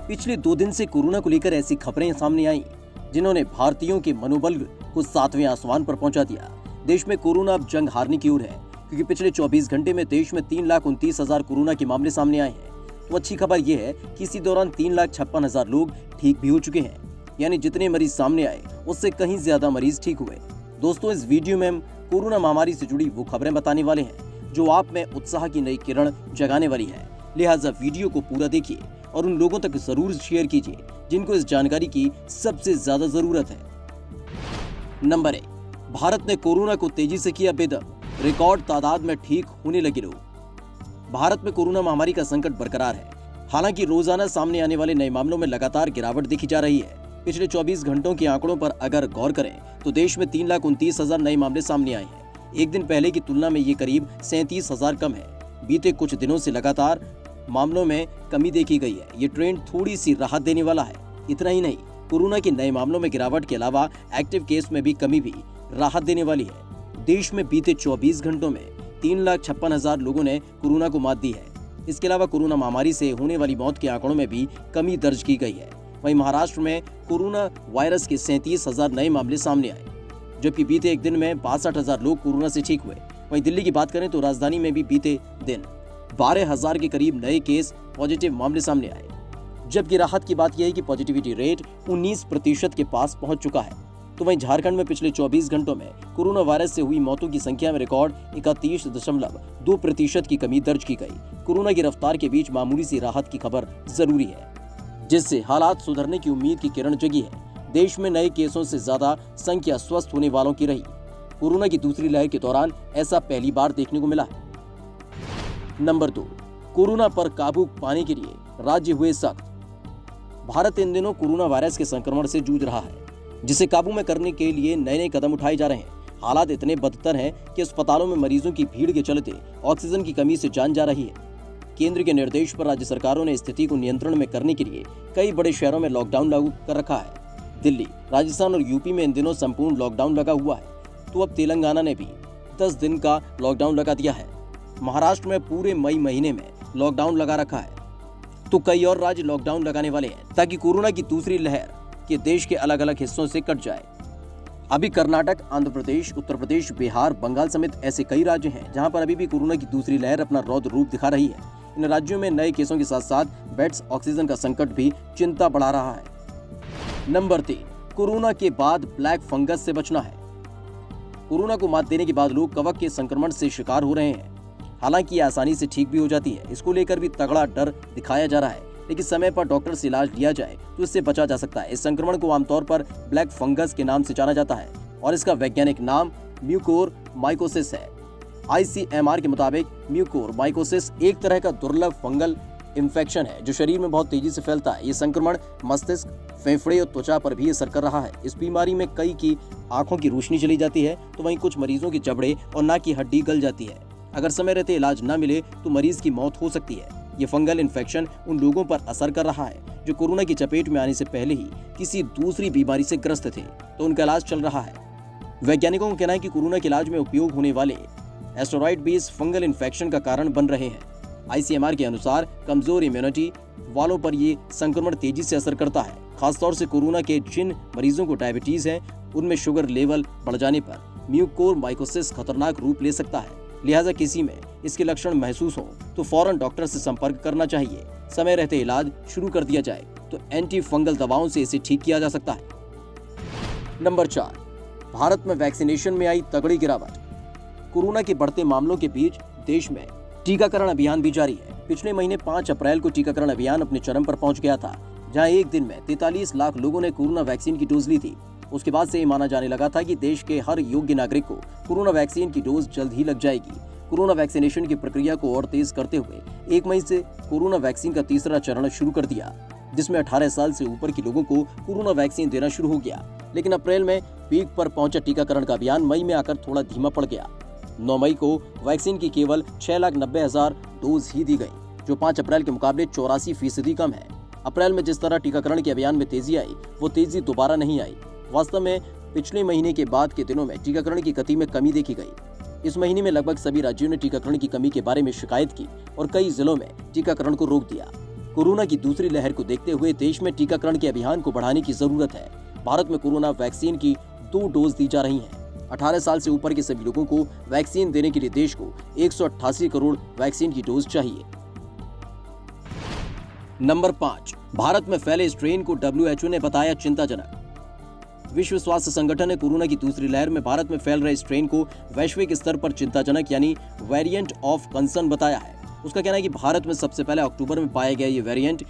पिछले 2 दिन से कोरोना को लेकर ऐसी खबरें सामने आई जिन्होंने भारतीयों के मनोबल को 7वें आसमान पर पहुंचा दिया। देश में कोरोना अब जंग हारने की ओर है, क्योंकि पिछले 24 घंटे में देश में 3,29,000 कोरोना के मामले सामने आए हैं। तो अच्छी खबर यह है कि इसी दौरान 3,56,000 लोग ठीक भी हो चुके हैं, यानी जितने मरीज सामने आए उससे कहीं ज्यादा मरीज ठीक हुए। दोस्तों, इस वीडियो में हम कोरोना महामारी से जुड़ी वो खबरें बताने वाले हैं जो आप में उत्साह की नई किरण जगाने वाली है। लिहाजा वीडियो को पूरा देखिए और उन लोगों तक जरूर शेयर कीजिए जिनको इस जानकारी की सबसे ज्यादा जरूरत है। नंबर 1, भारत ने कोरोना को तेजी से किया बेदम, रिकॉर्ड तादाद में ठीक होने लगे लोग। भारत में कोरोना महामारी का संकट बरकरार है। हालांकि रोजाना सामने आने वाले नए मामलों में लगातार गिरावट देखी जा रही है। पिछले 24 घंटों के आंकड़ों पर अगर गौर करें तो देश में 3,29,000 नए मामले सामने आए हैं। एक दिन पहले की तुलना में ये करीब 37,000 कम है। बीते कुछ दिनों से लगातार मामलों में कमी देखी गई है। ये ट्रेंड थोड़ी सी राहत देने वाला है। इतना ही नहीं, कोरोना के नए मामलों में गिरावट के अलावा एक्टिव केस में भी कमी भी राहत देने वाली है। देश में बीते 24 घंटों में 3,56,000 लोगों ने कोरोना को मात दी है। इसके अलावा कोरोना महामारी से होने वाली मौत के आंकड़ों में भी कमी दर्ज की गई है। वहीं महाराष्ट्र में कोरोना वायरस के 37,000 नए मामले सामने आए, जबकि बीते एक दिन में 62,000 लोग कोरोना से ठीक हुए। वहीं दिल्ली की बात करें तो राजधानी में भी बीते दिन 12,000 के करीब नए केस पॉजिटिव मामले सामने आए। जबकि राहत की बात यह है कि पॉजिटिविटी रेट 19% के पास पहुंच चुका है। तो वहीं झारखंड में पिछले 24 घंटों में कोरोना वायरस से हुई मौतों की संख्या में रिकॉर्ड 31.2% की कमी दर्ज की गई। कोरोना की रफ्तार के बीच मामूली सी राहत की खबर जरूरी है, जिससे हालात सुधरने की उम्मीद की किरण जगी है। देश में नए केसों से ज्यादा संख्या स्वस्थ होने वालों की रही। कोरोना की दूसरी लहर के दौरान ऐसा पहली बार देखने को मिला है। नंबर 2, कोरोना पर काबू पाने के लिए राज्य हुए सख्त। भारत इन दिनों कोरोना वायरस के संक्रमण से जूझ रहा है, जिसे काबू में करने के लिए नए नए कदम उठाए जा रहे हैं। हालात इतने बदतर हैं कि अस्पतालों में मरीजों की भीड़ के चलते ऑक्सीजन की कमी से जान जा रही है। केंद्र के निर्देश पर राज्य सरकारों ने स्थिति को नियंत्रण में करने के लिए कई बड़े शहरों में लॉकडाउन लागू कर रखा है। दिल्ली, राजस्थान और यूपी में इन दिनों संपूर्ण लॉकडाउन लगा हुआ है। तो अब तेलंगाना ने भी 10 दिन का लॉकडाउन लगा दिया है। महाराष्ट्र में पूरे मई महीने में लॉकडाउन लगा रखा है। तो कई और राज्य लॉकडाउन लगाने वाले हैं ताकि कोरोना की दूसरी लहर के देश के अलग अलग हिस्सों से कट जाए। अभी कर्नाटक, आंध्र प्रदेश, उत्तर प्रदेश, बिहार, बंगाल समेत ऐसे कई राज्य हैं जहां पर अभी भी कोरोना की दूसरी लहर अपना रौद्र रूप दिखा रही है। इन राज्यों में नए केसों के साथ साथ बेड्स, ऑक्सीजन का संकट भी चिंता बढ़ा रहा है। नंबर 3, कोरोना के बाद ब्लैक फंगस से बचना है। कोरोना को मात देने के बाद लोग कवक के संक्रमण से शिकार हो रहे हैं। हालांकि ये आसानी से ठीक भी हो जाती है। इसको लेकर भी तगड़ा डर दिखाया जा रहा है, लेकिन समय पर डॉक्टर से इलाज लिया जाए तो इससे बचा जा सकता है। इस संक्रमण को आमतौर पर ब्लैक फंगस के नाम से जाना जाता है और इसका वैज्ञानिक नाम म्यूकोरमाइकोसिस है। ICMR के मुताबिक म्यूकोरमाइकोसिस एक तरह का दुर्लभ फंगल इन्फेक्शन है जो शरीर में बहुत तेजी से फैलता है। ये संक्रमण मस्तिष्क, फेफड़े और त्वचा पर भी असर कर रहा है। इस बीमारी में कई की आंखों की रोशनी चली जाती है, तो वहीं कुछ मरीजों के जबड़े और नाक की हड्डी गल जाती है। अगर समय रहते इलाज न मिले तो मरीज की मौत हो सकती है। ये फंगल इन्फेक्शन उन लोगों पर असर कर रहा है जो कोरोना की चपेट में आने से पहले ही किसी दूसरी बीमारी से ग्रस्त थे, तो उनका इलाज चल रहा है। वैज्ञानिकों का कहना है कि कोरोना के इलाज में उपयोग होने वाले एस्टेरॉइड भी इस फंगल इन्फेक्शन का कारण बन रहे हैं। ICMR के अनुसार कमजोर इम्यूनिटी वालों पर ये संक्रमण तेजी से असर करता है। खासतौर से कोरोना के जिन मरीजों को डायबिटीज है, उनमें शुगर लेवल बढ़ जाने पर म्यूकोरमाइकोसिस खतरनाक रूप ले सकता है। लिहाजा किसी में इसके लक्षण महसूस हो तो फौरन डॉक्टर से संपर्क करना चाहिए। समय रहते इलाज शुरू कर दिया जाए तो एंटी फंगल दवाओं से इसे ठीक किया जा सकता है। नंबर 4, भारत में वैक्सीनेशन में आई तगड़ी गिरावट। कोरोना के बढ़ते मामलों के बीच देश में टीकाकरण अभियान भी जारी है। पिछले महीने 5 अप्रैल को टीकाकरण अभियान अपने चरम पर पहुंच गया था, जहां एक दिन में 43 लाख लोगों ने कोरोना वैक्सीन की डोज ली थी। उसके बाद से ये माना जाने लगा था कि देश के हर योग्य नागरिक को कोरोना वैक्सीन की डोज जल्द ही लग जाएगी। कोरोना वैक्सीनेशन की प्रक्रिया को और तेज करते हुए 1 मई से कोरोना वैक्सीन का तीसरा चरण शुरू कर दिया, जिसमें 18 साल से ऊपर के लोगों को कोरोना वैक्सीन देना शुरू हो गया। लेकिन अप्रैल में पीक पर पहुंचा टीकाकरण का अभियान मई में आकर थोड़ा धीमा पड़ गया। 9 मई को वैक्सीन की केवल 6,90,000 डोज ही दी गई, जो 5 अप्रैल के मुकाबले 84% कम है। अप्रैल में जिस तरह टीकाकरण के अभियान में तेजी आई, वो तेजी दोबारा नहीं आई। वास्तव में पिछले महीने के बाद के दिनों में टीकाकरण की गति में कमी देखी गई। इस महीने में लगभग सभी राज्यों ने टीकाकरण की कमी के बारे में शिकायत की और कई जिलों में टीकाकरण को रोक दिया। कोरोना की दूसरी लहर को देखते हुए देश में टीकाकरण के अभियान को बढ़ाने की जरूरत है। भारत में कोरोना वैक्सीन की 2 डोज दी जा रही हैं। 18 साल से ऊपर के सभी लोगों को वैक्सीन देने के लिए देश को 188 करोड़ वैक्सीन की डोज चाहिए। नंबर 5, भारत में फैले स्ट्रेन को WHO ने बताया चिंताजनक। विश्व स्वास्थ्य संगठन ने कोरोना की दूसरी लहर में भारत में फैल रहे स्ट्रेन को वैश्विक स्तर पर चिंताजनक यानी वेरिएंट ऑफ कंसर्न बताया है। उसका कहना है कि भारत में सबसे पहले अक्टूबर में पाया गया ये वेरिएंट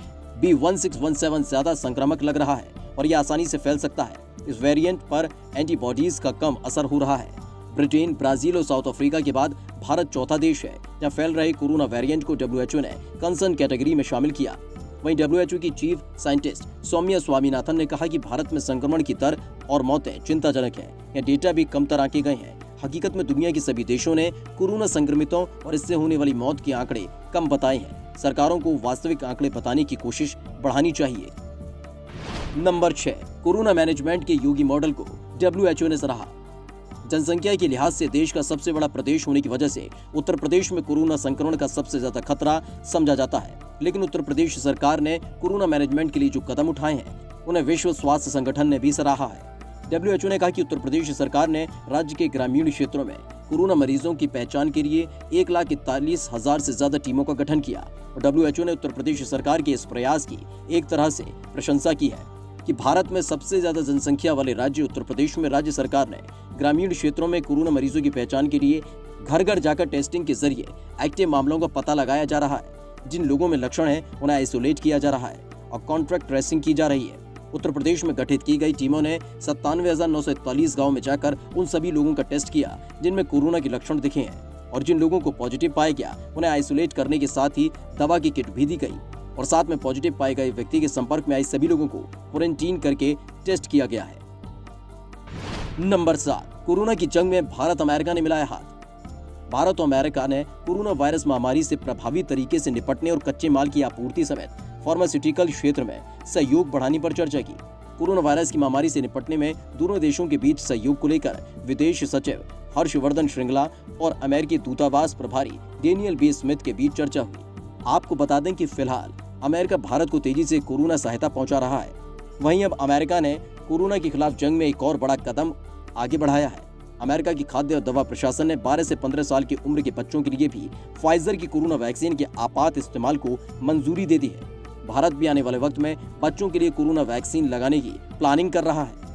B1617 ज्यादा संक्रामक लग रहा है और यह आसानी से फैल सकता है। इस वेरिएंट पर एंटीबॉडीज का कम असर हो रहा है। ब्रिटेन, ब्राजील और साउथ अफ्रीका के बाद भारत चौथा देश है जहां फैल रहे कोरोना वेरिएंट को WHO ने कंसर्न कैटेगरी में शामिल किया। वहीं WHO की चीफ साइंटिस्ट सौम्या स्वामीनाथन ने कहा कि भारत में संक्रमण की दर और मौतें चिंताजनक है। यह डेटा भी कम तरह के गए हैं। हकीकत में दुनिया के सभी देशों ने कोरोना संक्रमितों और इससे होने वाली मौत के आंकड़े कम बताए हैं। सरकारों को वास्तविक आंकड़े बताने की कोशिश बढ़ानी चाहिए। नंबर 6, कोरोना मैनेजमेंट के योगी मॉडल को WHO ने सराहा। जनसंख्या के लिहाज से देश का सबसे बड़ा प्रदेश होने की वजह से उत्तर प्रदेश में कोरोना संक्रमण का सबसे ज्यादा खतरा समझा जाता है। लेकिन उत्तर प्रदेश सरकार ने कोरोना मैनेजमेंट के लिए जो कदम उठाए हैं उन्हें विश्व स्वास्थ्य संगठन ने भी सराहा है। WHO ने कहा कि उत्तर प्रदेश सरकार ने राज्य के ग्रामीण क्षेत्रों में कोरोना मरीजों की पहचान के लिए 1,41,000 से ज्यादा टीमों का गठन किया और WHO ने उत्तर प्रदेश सरकार के इस प्रयास की एक तरह से प्रशंसा की है कि भारत में सबसे ज्यादा जनसंख्या वाले राज्य उत्तर प्रदेश में राज्य सरकार ने ग्रामीण क्षेत्रों में कोरोना मरीजों की पहचान के लिए घर घर जाकर टेस्टिंग के जरिए एक्टिव मामलों का पता लगाया जा रहा है। जिन लोगों में लक्षण है उन्हें आइसोलेट किया जा रहा है और कॉन्ट्रैक्ट ट्रेसिंग की जा रही है। उत्तर प्रदेश में गठित की गई टीमों ने 97,941 गाँव में जाकर उन सभी लोगों का टेस्ट किया जिनमें कोरोना के लक्षण दिखे हैं और जिन लोगों को पॉजिटिव पाया गया उन्हें आइसोलेट करने के साथ ही दवा की किट भी दी गई और साथ में पॉजिटिव पाए गए व्यक्ति के संपर्क में आए सभी लोगों को क्वारंटीन करके टेस्ट किया गया है। नंबर 7, कोरोना की जंग में भारत अमेरिका ने मिलाया हाथ। भारत और अमेरिका ने कोरोना वायरस महामारी से प्रभावी तरीके से निपटने और कच्चे माल की आपूर्ति समेत फार्मास्यूटिकल क्षेत्र में सहयोग बढ़ाने पर चर्चा की। कोरोना वायरस की महामारी से निपटने में दोनों देशों के बीच सहयोग को लेकर विदेश सचिव हर्षवर्धन श्रृंगला और अमेरिकी दूतावास प्रभारी डेनियल बी स्मिथ के बीच चर्चा हुई। आपको बता दें कि फिलहाल अमेरिका भारत को तेजी से कोरोना सहायता पहुंचा रहा है। वहीं अब अमेरिका ने कोरोना के खिलाफ जंग में एक और बड़ा कदम आगे बढ़ाया है। अमेरिका की खाद्य और दवा प्रशासन ने 12 से 15 साल की उम्र के बच्चों के लिए भी फाइजर की कोरोना वैक्सीन के आपात इस्तेमाल को मंजूरी दे दी है। भारत भी आने वाले वक्त में बच्चों के लिए कोरोना वैक्सीन लगाने की प्लानिंग कर रहा है।